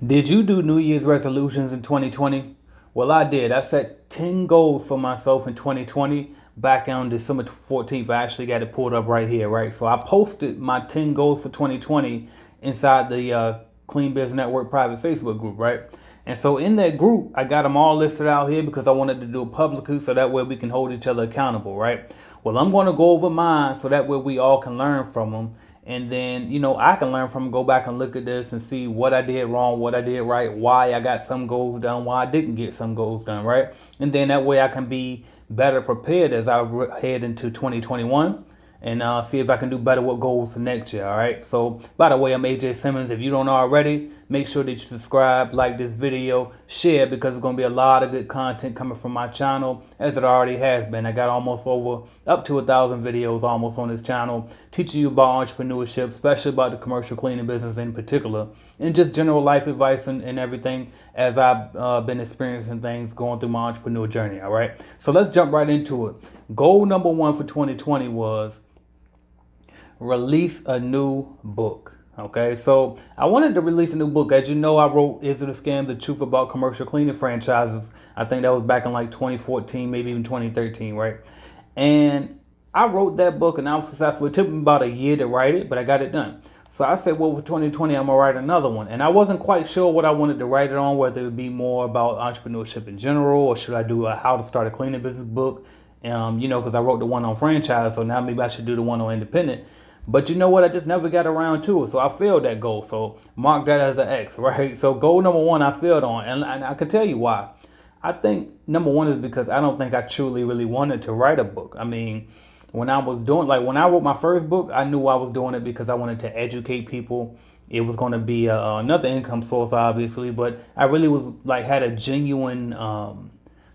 Did you do New Year's resolutions in 2020? Well, I did. I set 10 goals for myself in 2020 back on December 14th. I actually got it pulled up right here, right? So I posted my 10 goals for 2020 inside the Clean Biz Network private Facebook group, right? And so in that group, I got them all listed out here because I wanted to do it publicly so that way we can hold each other accountable, right? Well, I'm going to go over mine so that way we all can learn from them. And then, I can learn from them, go back and look at this and see what I did wrong, what I did right, why I got some goals done, why I didn't get some goals done, right? And then that way I can be better prepared as I head into 2021 and see if I can do better with goals next year. All right. So, by the way, I'm AJ Simmons. If you don't already, make sure that you subscribe, like this video, share, because it's going to be a lot of good content coming from my channel, as it already has been. I got almost up to 1,000 videos almost on this channel, teaching you about entrepreneurship, especially about the commercial cleaning business in particular, and just general life advice and everything as I've been experiencing things going through my entrepreneur journey. All right. So let's jump right into it. Goal number one for 2020 was release a new book. Okay, so I wanted to release a new book. As you know, I wrote Is It a Scam? The Truth About Commercial Cleaning Franchises. I think that was back in like 2014, maybe even 2013, right? And I wrote that book and I was successful. It took me about a year to write it, but I got it done. So I said, well, for 2020, I'm going to write another one. And I wasn't quite sure what I wanted to write it on, whether it would be more about entrepreneurship in general, or should I do a how to start a cleaning business book? Because I wrote the one on franchise, so now maybe I should do the one on independent. But you know what? I just never got around to it. So I failed that goal. So mark that as an X, right? So goal number one, I failed on. And I can tell you why. I think number one is because I don't think I truly really wanted to write a book. I mean, when I wrote my first book, I knew I was doing it because I wanted to educate people. It was going to be another income source, obviously. But I really had a genuine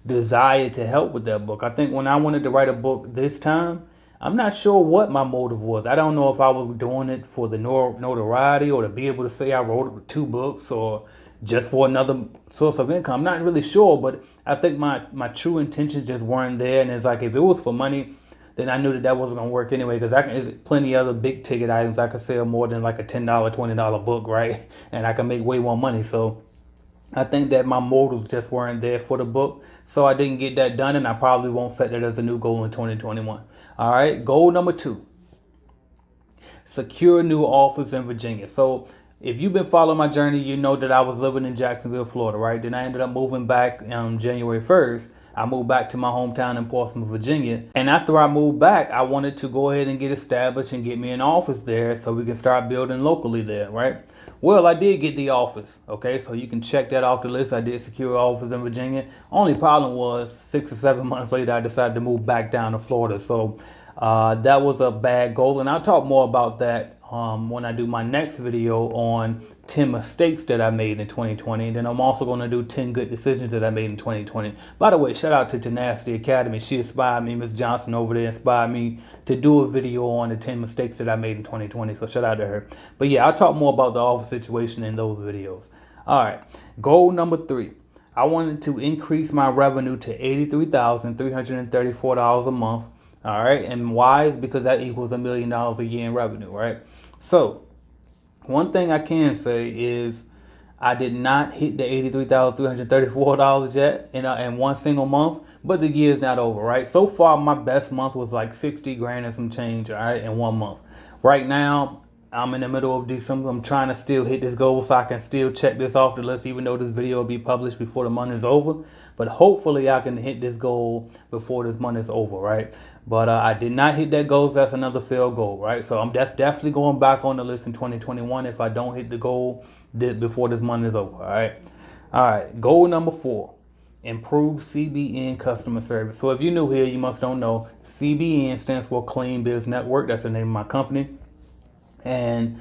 desire to help with that book. I think when I wanted to write a book this time, I'm not sure what my motive was. I don't know if I was doing it for the notoriety or to be able to say I wrote 2 books or just for another source of income. I'm not really sure, but I think my true intentions just weren't there. And it's like if it was for money, then I knew that wasn't going to work anyway, because there's plenty of other big ticket items I could sell more than like a $10, $20 book, right? And I can make way more money. So I think that my motives just weren't there for the book. So I didn't get that done, and I probably won't set that as a new goal in 2021. All right, goal number 2, secure a new office in Virginia. So if you've been following my journey, you know that I was living in Jacksonville, Florida, right? Then I ended up moving back on January 1st. I moved back to my hometown in Portsmouth, Virginia. And after I moved back, I wanted to go ahead and get established and get me an office there so we can start building locally there, right? Well, I did get the office, okay? So you can check that off the list. I did secure an office in Virginia. Only problem was 6 or 7 months later, I decided to move back down to Florida. So that was a bad goal. And I'll talk more about that when I do my next video on 10 mistakes that I made in 2020. Then I'm also going to do 10 good decisions that I made in 2020. By the way, shout out to Tenacity Academy. She inspired me. Ms. Johnson over there inspired me to do a video on the 10 mistakes that I made in 2020. So shout out to her. But yeah, I'll talk more about the office situation in those videos. All right. Goal number 3. I wanted to increase my revenue to $83,334 a month. All right. And why? Is because that equals $1 million a year in revenue, right? So one thing I can say is I did not hit the $83,334 yet in one single month, but the year is not over, right? So far, my best month was like 60 grand and some change, all right, in 1 month. Right now, I'm in the middle of December. I'm trying to still hit this goal so I can still check this off the list, even though this video will be published before the month is over. But hopefully I can hit this goal before this month is over, right? But I did not hit that goal, so that's another failed goal, right? So that's definitely going back on the list in 2021 if I don't hit the goal before this month is over, all right? All right, goal number 4, improve CBN customer service. So if you're new here, you must don't know, CBN stands for Clean Biz Network. That's the name of my company. And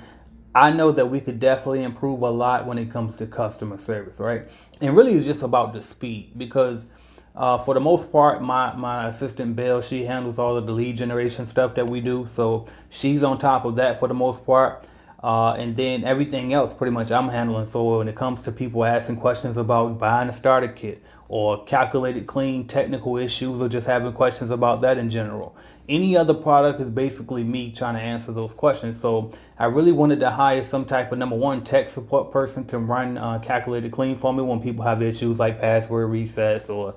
I know that we could definitely improve a lot when it comes to customer service, right? And really it's just about the speed, because for the most part, my assistant Belle, she handles all of the lead generation stuff that we do. So she's on top of that for the most part. And then everything else pretty much I'm handling. So when it comes to people asking questions about buying a starter kit or calculated clean technical issues or just having questions about that in general, any other product is basically me trying to answer those questions. So I really wanted to hire some type of, number one, tech support person to run calculated clean for me when people have issues like password resets or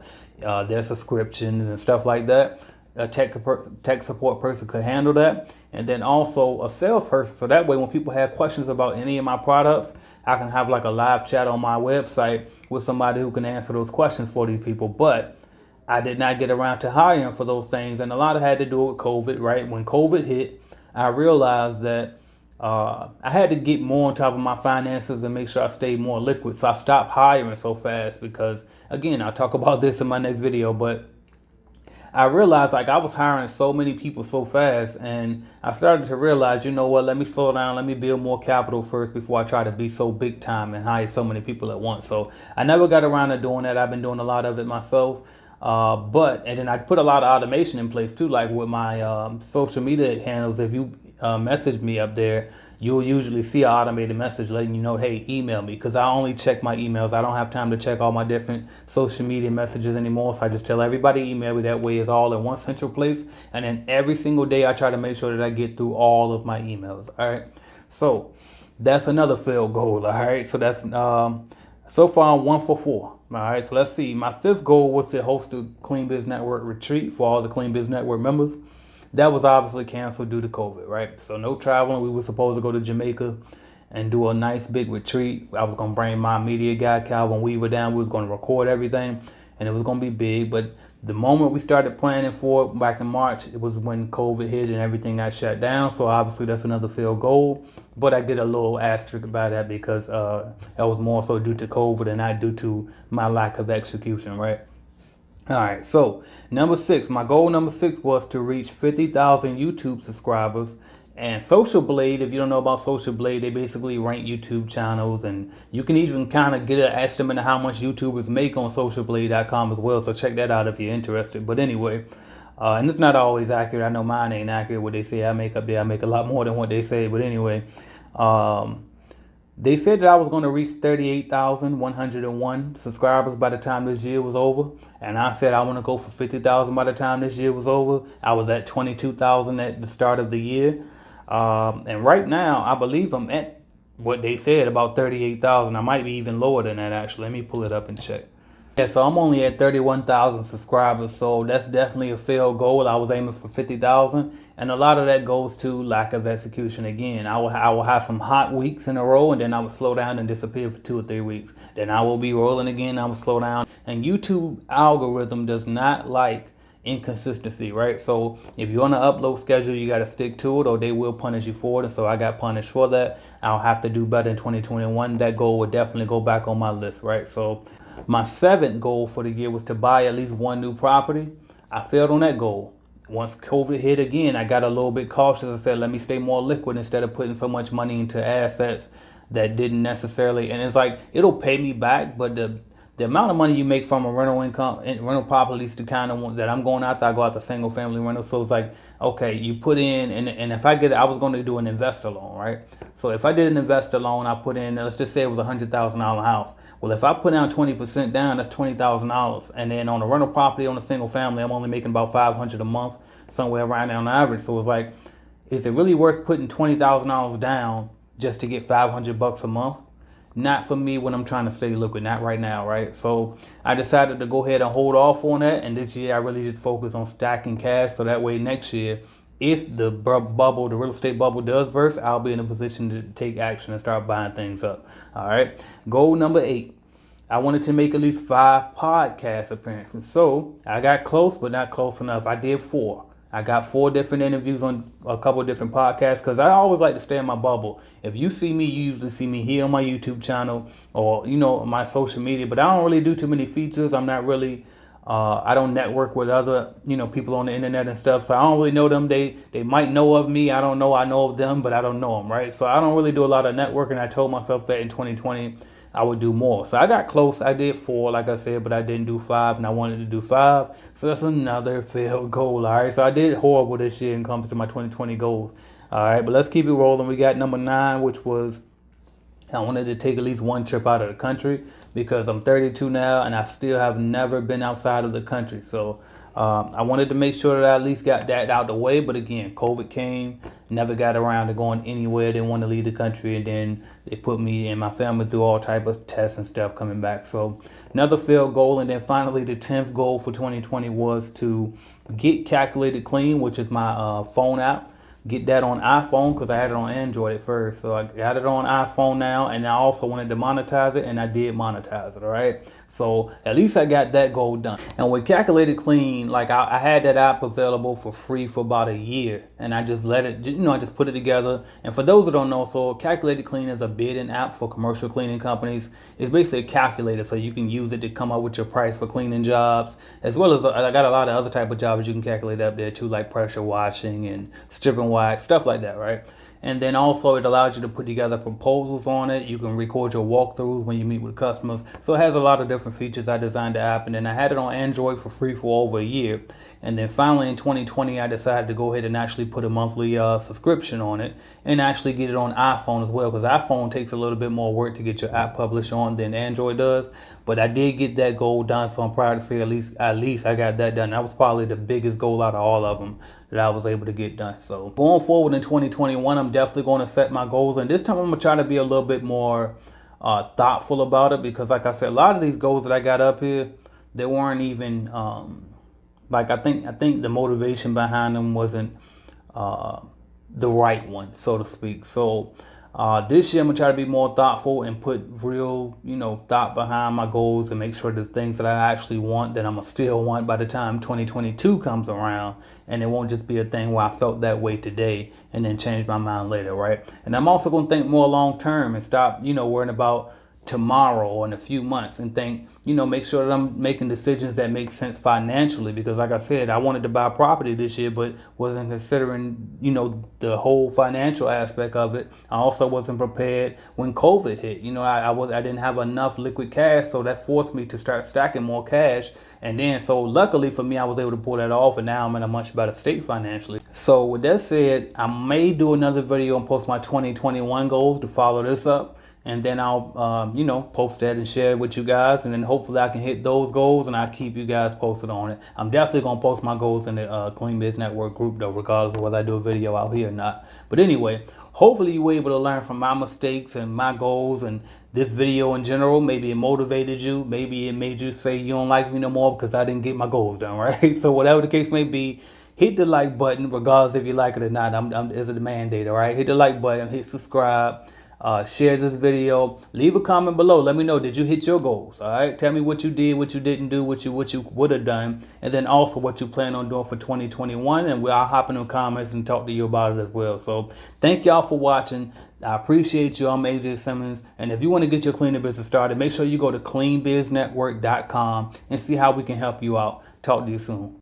their subscriptions and stuff like that. A tech support person could handle that, and then also a salesperson. So that way, when people have questions about any of my products, I can have like a live chat on my website with somebody who can answer those questions for these people. But I did not get around to hiring for those things, and a lot of it had to do with COVID. Right when COVID hit, I realized that I had to get more on top of my finances and make sure I stayed more liquid. So I stopped hiring so fast because, again, I'll talk about this in my next video, but I realized like I was hiring so many people so fast, and I started to realize, you know what, let me slow down, let me build more capital first before I try to be so big time and hire so many people at once. So I never got around to doing that. I've been doing a lot of it myself. And then I put a lot of automation in place too, like with my social media handles. If you message me up there, you'll usually see an automated message letting you know, hey, email me, because I only check my emails. I don't have time to check all my different social media messages anymore. So I just tell everybody email me. That way it's all in one central place. And then every single day I try to make sure that I get through all of my emails. All right. So that's another failed goal. All right. So that's so far I'm 1 for 4. All right. So let's see. My 5th goal was to host a Clean Biz Network retreat for all the Clean Biz Network members. That was obviously canceled due to COVID, right? So no traveling. We were supposed to go to Jamaica and do a nice big retreat. I was going to bring my media guy, Calvin Weaver, down. We was going to record everything, and it was going to be big. But the moment we started planning for it back in March, it was when COVID hit and everything got shut down. So obviously that's another failed goal. But I did a little asterisk about that because that was more so due to COVID and not due to my lack of execution, right? All right, so number 6, my goal number 6 was to reach 50,000 YouTube subscribers. And Social Blade, if you don't know about Social Blade, they basically rank YouTube channels, and you can even kind of get an estimate of how much YouTubers make on socialblade.com as well. So check that out if you're interested. But anyway, and it's not always accurate. I know mine ain't accurate. What they say I make up there, I make a lot more than what they say. But anyway, they said that I was going to reach 38,101 subscribers by the time this year was over. And I said I want to go for 50,000 by the time this year was over. I was at 22,000 at the start of the year. And right now, I believe I'm at what they said, about 38,000. I might be even lower than that, actually. Let me pull it up and check. Yeah, so I'm only at 31,000 subscribers, so that's definitely a failed goal. I was aiming for 50,000, and a lot of that goes to lack of execution. Again, I will have some hot weeks in a row, and then I will slow down and disappear for 2 or 3 weeks. Then I will be rolling again. I will slow down, and YouTube algorithm does not like inconsistency, right? So if you're on an upload schedule, you got to stick to it, or they will punish you for it. And so I got punished for that. I'll have to do better in 2021. That goal would definitely go back on my list, right? So my 7th goal for the year was to buy at least 1 new property. I failed on that goal. Once COVID hit again, I got a little bit cautious. I said, let me stay more liquid instead of putting so much money into assets that didn't necessarily, and it's like, it'll pay me back, but the amount of money you make from a rental income and rental properties, the kind of one that I'm going after, I go after single family rental. So it's like, okay, you put in, and if I was going to do an investor loan, right? So if I did an investor loan, I put in, let's just say it was $100,000 house. Well, if I put down 20% down, that's $20,000. And then on a rental property, on a single family, I'm only making about $500 a month, somewhere around there on average. So it's like, is it really worth putting $20,000 down just to get $500 a month? Not for me when I'm trying to stay liquid, not right now, right? So I decided to go ahead and hold off on that. And this year I really just focus on stacking cash. So that way next year, if the bubble, the real estate bubble does burst, I'll be in a position to take action and start buying things up. All right. Goal number 8. I wanted to make at least 5 podcast appearances. So I got close, but not close enough. I did 4. I got 4 different interviews on a couple of different podcasts because I always like to stay in my bubble. If you see me, you usually see me here on my YouTube channel or, my social media, but I don't really do too many features. I'm not really, I don't network with other, people on the internet and stuff. So I don't really know them. They might know of me. I don't know. I know of them, but I don't know them, right? So I don't really do a lot of networking. I told myself that in 2020, I would do more. So I got close. I did 4, like I said, but I didn't do 5, and I wanted to do 5. So that's another failed goal. All right. So I did horrible this year when it comes to my 2020 goals. All right, but let's keep it rolling. We got number 9, which was I wanted to take at least one trip out of the country because I'm 32 now and I still have never been outside of the country. So I wanted to make sure that I at least got that out the way. But again, COVID came, never got around to going anywhere. Didn't want to leave the country, and then they put me and my family through all type of tests and stuff coming back. So another failed goal, and then finally the 10th goal for 2020 was to get Calculated Clean, which is my phone app. Get that on iPhone because I had it on Android at first. So I got it on iPhone now, and I also wanted to monetize it, and I did monetize it. All right. So at least I got that goal done. And with Calculated Clean, like I had that app available for free for about a year, and I just let it, I just put it together. And for those that don't know, so Calculated Clean is a bidding app for commercial cleaning companies. It's basically a calculator, so you can use it to come up with your price for cleaning jobs, as well as I got a lot of other type of jobs you can calculate up there too, like pressure washing and stripping wax, stuff like that, right? And then also it allows you to put together proposals on it. You can record your walkthroughs when you meet with customers. So it has a lot of different features. I designed the app, and then I had it on Android for free for over a year. And then finally in 2020, I decided to go ahead and actually put a monthly subscription on it and actually get it on iPhone as well, because iPhone takes a little bit more work to get your app published on than Android does. But I did get that goal done, so I'm proud to say at least I got that done. That was probably the biggest goal out of all of them that I was able to get done. So going forward in 2021, I'm definitely going to set my goals, and this time I'm gonna try to be a little bit more thoughtful about it, because like I said, a lot of these goals that I got up here, they weren't even like I think the motivation behind them wasn't the right one, so to speak. So this year I'm gonna try to be more thoughtful and put real, thought behind my goals, and make sure the things that I actually want that I'm gonna still want by the time 2022 comes around, and it won't just be a thing where I felt that way today and then change my mind later, right? And I'm also gonna think more long term and stop, worrying about tomorrow or in a few months, and think, make sure that I'm making decisions that make sense financially, because like I said, I wanted to buy property this year, but wasn't considering, the whole financial aspect of it. I also wasn't prepared when COVID hit. I didn't have enough liquid cash, so that forced me to start stacking more cash. And then, so luckily for me, I was able to pull that off, and now I'm in a much better state financially. So with that said, I may do another video and post my 2021 goals to follow this up. And then I'll, post that and share it with you guys. And then hopefully I can hit those goals, and I'll keep you guys posted on it. I'm definitely going to post my goals in the Clean Biz Network group, though, regardless of whether I do a video out here or not. But anyway, hopefully you were able to learn from my mistakes and my goals, and this video in general. Maybe it motivated you. Maybe it made you say you don't like me no more because I didn't get my goals done, right? So whatever the case may be, hit the like button, regardless if you like it or not. It's a mandate, all right? Hit the like button, hit subscribe. Share this video, leave a comment below, let me know, did you hit your goals? All right, tell me what you did, what you didn't do, what you would have done, and then also what you plan on doing for 2021, and I'll hop in the comments and talk to you about it as well. So thank y'all for watching. I appreciate you. I'm AJ Simmons, and if you want to get your cleaning business started, make sure you go to cleanbiznetwork.com and see how we can help you out. Talk to you soon.